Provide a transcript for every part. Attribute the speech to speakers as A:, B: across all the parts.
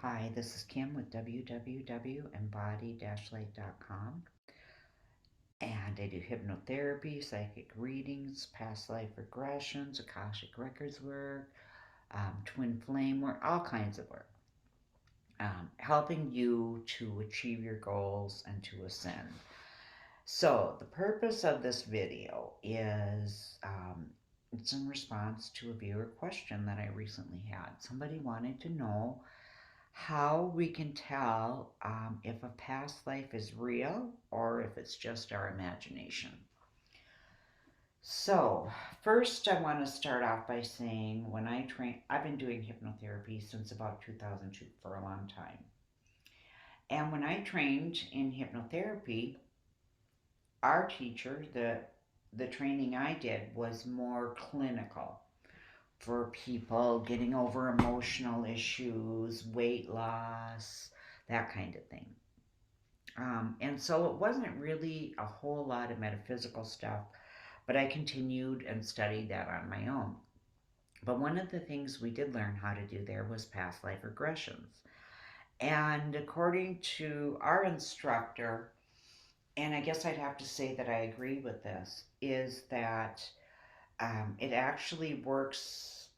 A: Hi, this is Kim with www.embody-light.com, and I do hypnotherapy, psychic readings, past life regressions, Akashic Records work, twin flame work, all kinds of work, helping you to achieve your goals and to ascend. So, the purpose of this video is it's in response to a viewer question that I recently had. Somebody wanted to know how we can tell if a past life is real or if it's just our imagination. So, first, I want to start off by saying when I train, I've been doing hypnotherapy since about 2002 for a long time. And when I trained in hypnotherapy, our teacher, the training I did was more clinical for people getting over emotional issues, weight loss, that kind of thing. And so it wasn't really a whole lot of metaphysical stuff, but I continued and studied that on my own. But one of the things we did learn how to do there was past life regressions. And according to our instructor, and I guess I'd have to say that I agree with this, is that it actually works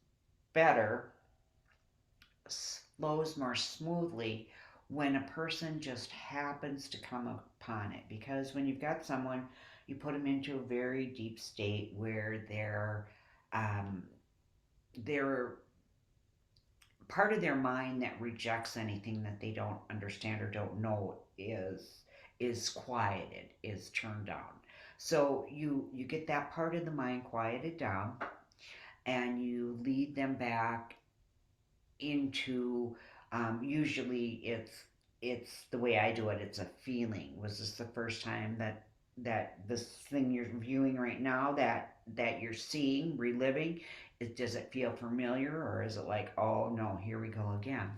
A: better, flows more smoothly when a person just happens to come upon it. Because when you've got someone, you put them into a very deep state where um, they're part of their mind that rejects anything that they don't understand or don't know is quieted, is turned down. So you get that part of the mind quieted down, and you lead them back into usually it's the way I do it. It's a feeling. Was this the first time that this thing you're viewing right now that you're seeing reliving? Does it feel familiar, or is it like, oh no, here we go again?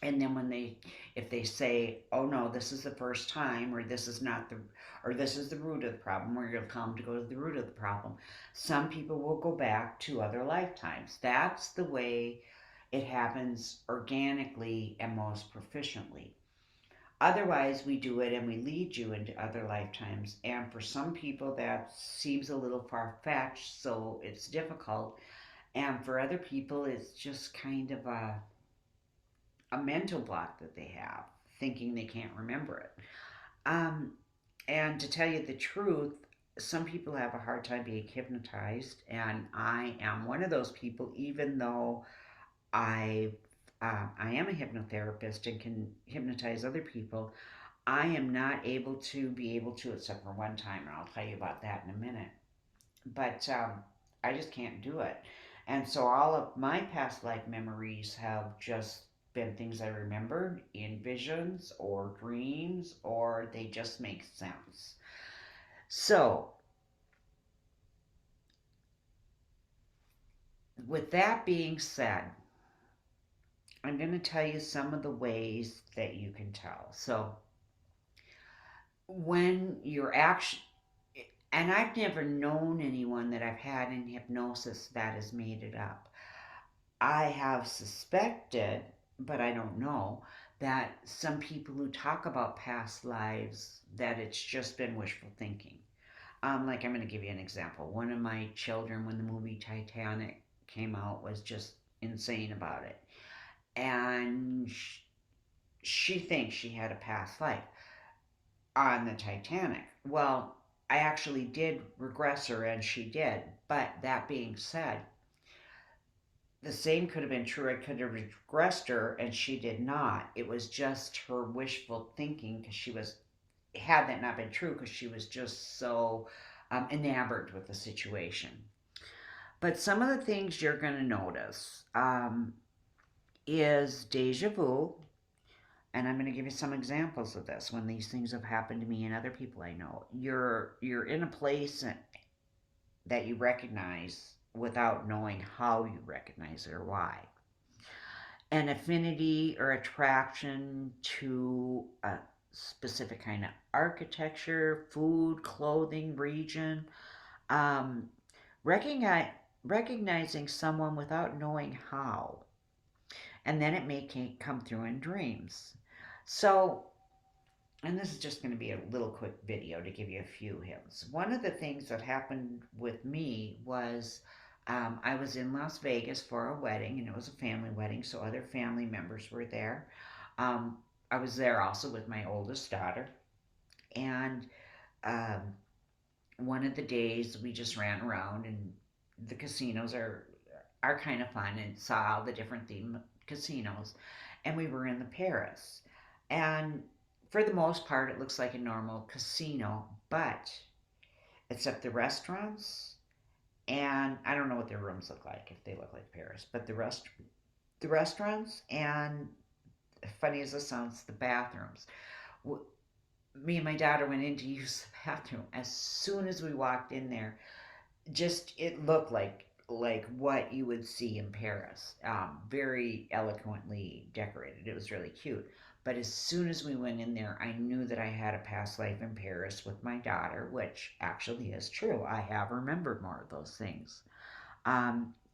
A: And then if they say, oh no, this is the first time, or this is not the, or this is the root of the problem, or you'll come to go to the root of the problem, some people will go back to other lifetimes. That's the way it happens organically and most proficiently. Otherwise, we do it and we lead you into other lifetimes. And for some people, that seems a little far fetched, so it's difficult. And for other people, it's just kind of a mental block that they have, thinking they can't remember it. Um, and to tell you the truth, some people have a hard time being hypnotized, and I am one of those people, even though I I am a hypnotherapist and can hypnotize other people. I am not able to, except for one time, and I'll tell you about that in a minute. But I just can't do it. And so all of my past life memories have just been things I remembered in visions or dreams, or they just make sense. So, with that being said, I'm going to tell you some of the ways that you can tell. So, when you're actually, and I've never known anyone that I've had in hypnosis that has made it up. I have suspected, but I don't know, that some people who talk about past lives, that it's just been wishful thinking. Like, I'm going to give you an example. One of my children, when the movie Titanic came out, was just insane about it. And she thinks she had a past life on the Titanic. Well, I actually did regress her, and she did. But that being said, the same could have been true. I could have regressed her, and she did not. It was just her wishful thinking, because she was, had that not been true, because she was just so enamored with the situation. But some of the things you're going to notice is deja vu. And I'm going to give you some examples of this when these things have happened to me and other people I know. You're in a place that you recognize without knowing how you recognize it or why. An affinity or attraction to a specific kind of architecture, food, clothing, region. Um, recognize, recognizing someone without knowing how. and then it may come through in dreams. So, and this is just going to be a little quick video to give you a few hints. One of the things that happened with me was I was in Las Vegas for a wedding, and it was a family wedding, so other family members were there. Um, I was there also with my oldest daughter, and um, one of the days we just ran around, and the casinos are kind of fun, and saw all the different theme casinos, and we were in the Paris, and for the most part it looks like a normal casino, but except the restaurants, and I don't know what their rooms look like, if they look like Paris, but the restaurants, and funny as this sounds, the bathrooms. Me and my daughter went in to use the bathroom. As soon as we walked in there, just it looked like what you would see in Paris. Very eloquently decorated. It was really cute. But as soon as we went in there, I knew that I had a past life in Paris with my daughter, which actually is true. I have remembered more of those things.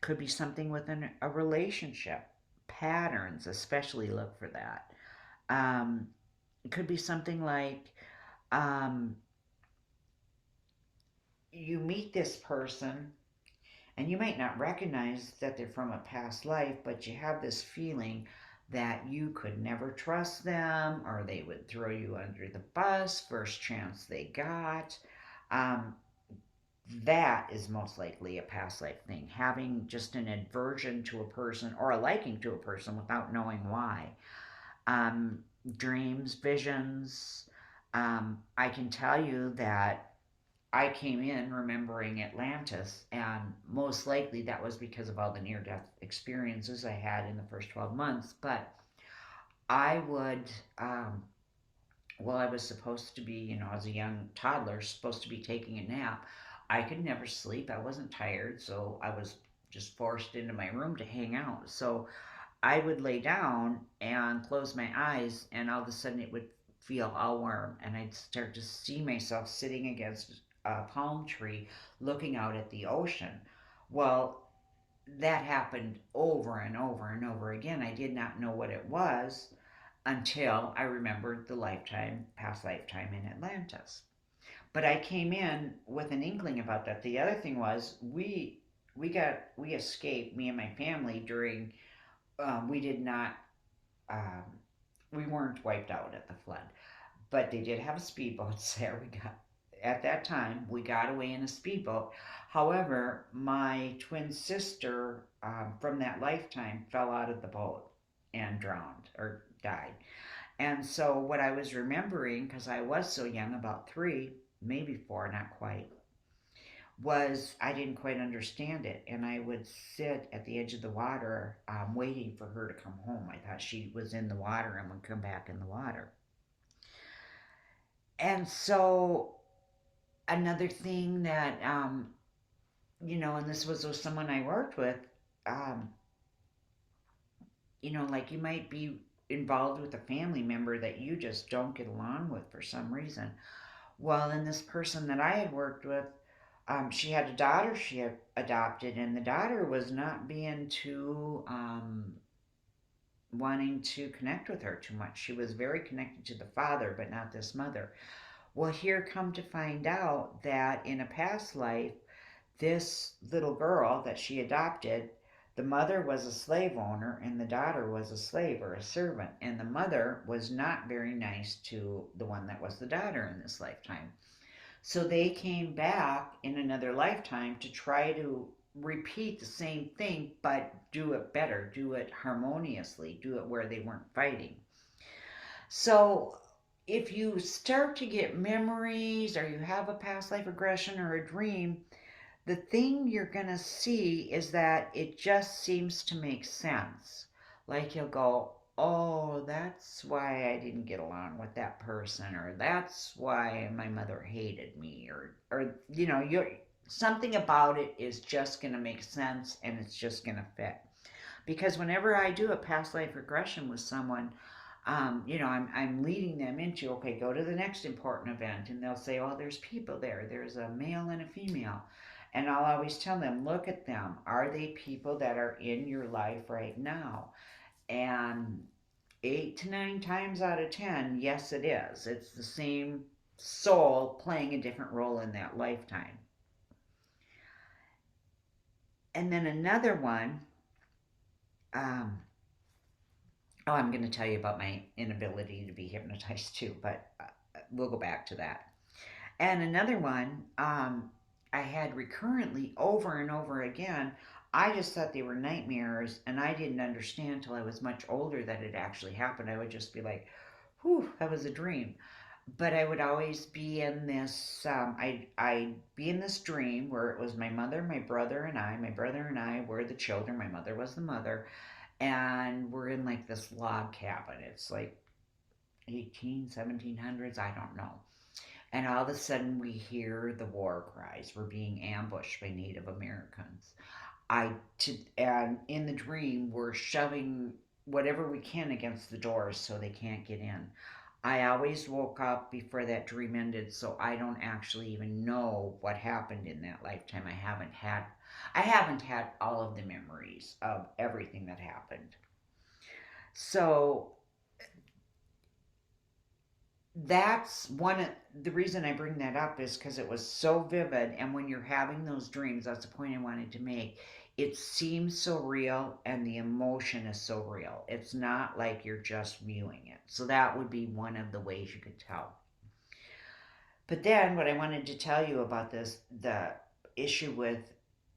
A: Could be something within a relationship. Patterns, especially look for that. Um, it could be something like um, you meet this person and you might not recognize that they're from a past life, but you have this feeling that you could never trust them or they would throw you under the bus first chance they got. Um, that is most likely a past life thing. Having just an aversion to a person or a liking to a person without knowing why. Um, Dreams, visions. I can tell you that I came in remembering Atlantis, and most likely that was because of all the near death experiences I had in the first 12 months. But I would, um, well, I was supposed to be, as a young toddler, supposed to be taking a nap. I could never sleep. I wasn't tired, so I was just forced into my room to hang out. So I would lay down and close my eyes, and all of a sudden it would feel all warm, and I'd start to see myself sitting against a palm tree looking out at the ocean. Well, that happened over and over and over again. I did not know what it was until I remembered the past lifetime in Atlantis. But I came in with an inkling about that. The other thing was we escaped, me and my family, during we did not um, we weren't wiped out at the flood, but they did have speedboats there. We got At that time we got away in a speedboat. However, my twin sister from that lifetime fell out of the boat and drowned or died. And so what I was remembering, because I was so young, about 3, maybe 4, not quite, was I didn't quite understand it. And I would sit at the edge of the water waiting for her to come home. I thought she was in the water and would come back in the water. And so another thing that, and this was with someone I worked with, um, like you might be involved with a family member that you just don't get along with for some reason. Well, then this person that I had worked with, she had a daughter she had adopted, and the daughter was not being too wanting to connect with her too much. She was very connected to the father, but not this mother. Well, here come to find out that in a past life, this little girl that she adopted, the mother was a slave owner and the daughter was a slave or a servant. And the mother was not very nice to the one that was the daughter in this lifetime. So they came back in another lifetime to try to repeat the same thing, but do it better, do it harmoniously, do it where they weren't fighting. So if you start to get memories or you have a past life regression or a dream, the thing you're going to see is that it just seems to make sense. Like you'll go, oh, that's why I didn't get along with that person, or that's why my mother hated me, or you're something about it is just going to make sense and it's just going to fit. Because whenever I do a past life regression with someone, I'm leading them into, okay, go to the next important event, and they'll say, oh, there's people there. There's a male and a female. And I'll always tell them, look at them. Are they people that are in your life right now? And 8 to 9 times out of 10, yes, it is. It's the same soul playing a different role in that lifetime. And then another one, um, oh, I'm going to tell you about my inability to be hypnotized too, but we'll go back to that. And another one, I had recurrently over and over again. I just thought they were nightmares, and I didn't understand until I was much older that it actually happened. I would just be like, whew, that was a dream. But I would always be in this, I'd be in this dream where it was my mother, my brother, and I. My brother and I were the children, my mother was the mother, and we're in like this log cabin. It's like 18, 1700s, I don't know. And all of a sudden, we hear the war cries. We're being ambushed by Native Americans. And in the dream, we're shoving whatever we can against the doors so they can't get in. I always woke up before that dream ended, so I don't actually even know what happened in that lifetime. I haven't had all of the memories of everything that happened. So that's the reason I bring that up is because it was so vivid. And when you're having those dreams, that's the point I wanted to make. It seems so real, and the emotion is so real. It's not like you're just viewing it. So that would be one of the ways you could tell. But then, what I wanted to tell you about the issue with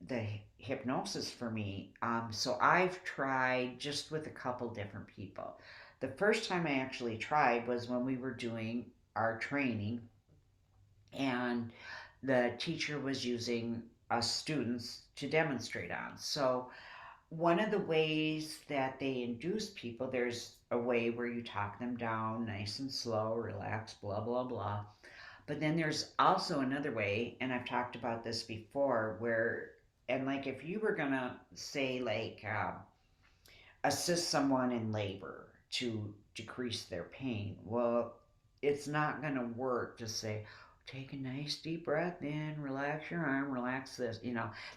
A: the hypnosis for me. So I've tried just with a couple different people. The first time I actually tried was when we were doing our training, and the teacher was using us students to demonstrate on. So one of the ways that they induce people, there's a way where you talk them down nice and slow, relax, blah, blah, blah. But then there's also another way, and I've talked about this before, where, and like if you were gonna say, like, assist someone in labor to decrease their pain, well, it's not gonna work to say, take a nice deep breath in, relax your arm, relax this,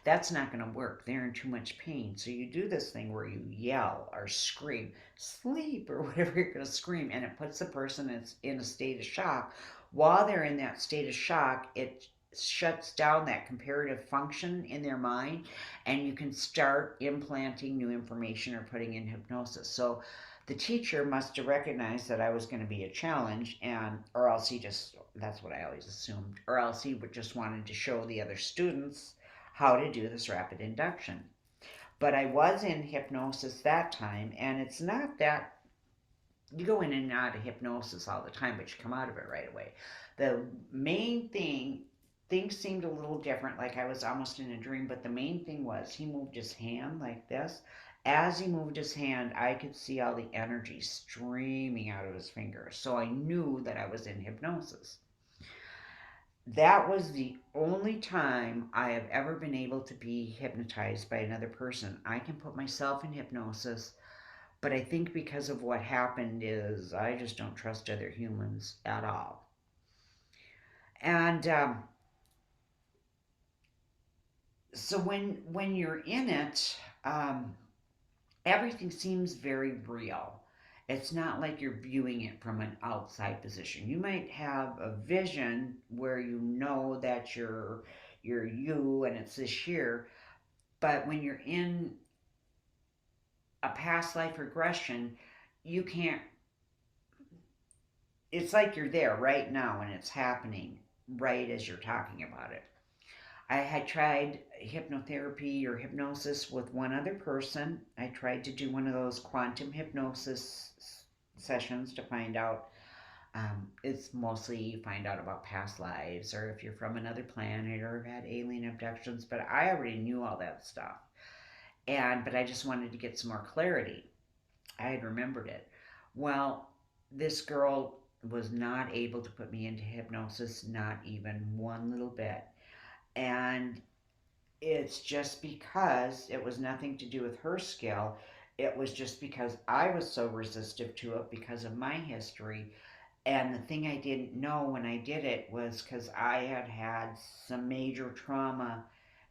A: that's not gonna work. They're in too much pain. So you do this thing where you yell or scream, sleep, or whatever you're gonna scream, and it puts the person in a state of shock. While they're in that state of shock, it shuts down that comparative function in their mind, and you can start implanting new information or putting in hypnosis. So the teacher must have recognized that I was going to be a challenge, and or else he just, that's what I always assumed, or else he would just wanted to show the other students how to do this rapid induction. But I was in hypnosis that time, and it's not that you go in and out of hypnosis all the time, but you come out of it right away. The main thing, things seemed a little different, like I was almost in a dream, but the main thing was he moved his hand like this. As he moved his hand, I could see all the energy streaming out of his fingers. So I knew that I was in hypnosis. That was the only time I have ever been able to be hypnotized by another person. I can put myself in hypnosis, but I think because of what happened is I just don't trust other humans at all. And so when you're in it, everything seems very real. It's not like you're viewing it from an outside position. You might have a vision where you know that you're you and it's this year, but when you're in a past life regression, you can't, it's like you're there right now and it's happening right as you're talking about it. I had tried hypnotherapy or hypnosis with one other person. I tried to do one of those quantum hypnosis sessions to find out. It's mostly you find out about past lives or if you're from another planet or have had alien abductions, but I already knew all that stuff. But I just wanted to get some more clarity. I had remembered it. Well, this girl was not able to put me into hypnosis, not even one little bit. And it's just because it was nothing to do with her skill. It was just because I was so resistive to it because of my history. And the thing I didn't know when I did it was because I had had some major trauma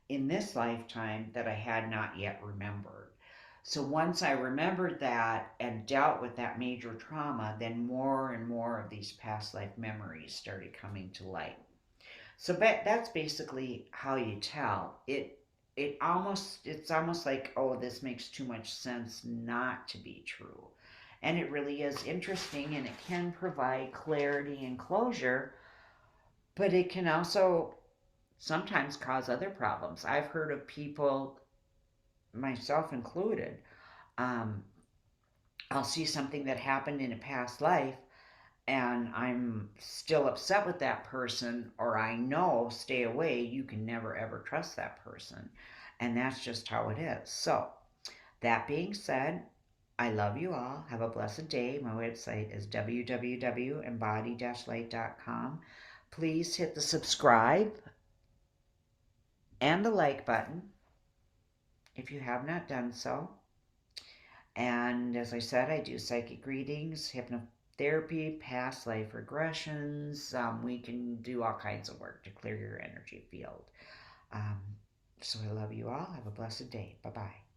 A: in this lifetime that I had not yet remembered. So once I remembered that and dealt with that major trauma, then more and more of these past life memories started coming to light. So that's basically how you tell. It's almost like, oh, this makes too much sense not to be true. And it really is interesting, and it can provide clarity and closure, but it can also sometimes cause other problems. I've heard of people, myself included, um, I'll see something that happened in a past life and I'm still upset with that person, or I know, stay away, you can never ever trust that person. And that's just how it is. So, that being said, I love you all. Have a blessed day. My website is www.embody-light.com. Please hit the subscribe and the like button if you have not done so. And as I said, I do psychic readings, hypnotherapy, past life regressions. We can do all kinds of work to clear your energy field. Um, so I love you all. Have a blessed day. Bye bye.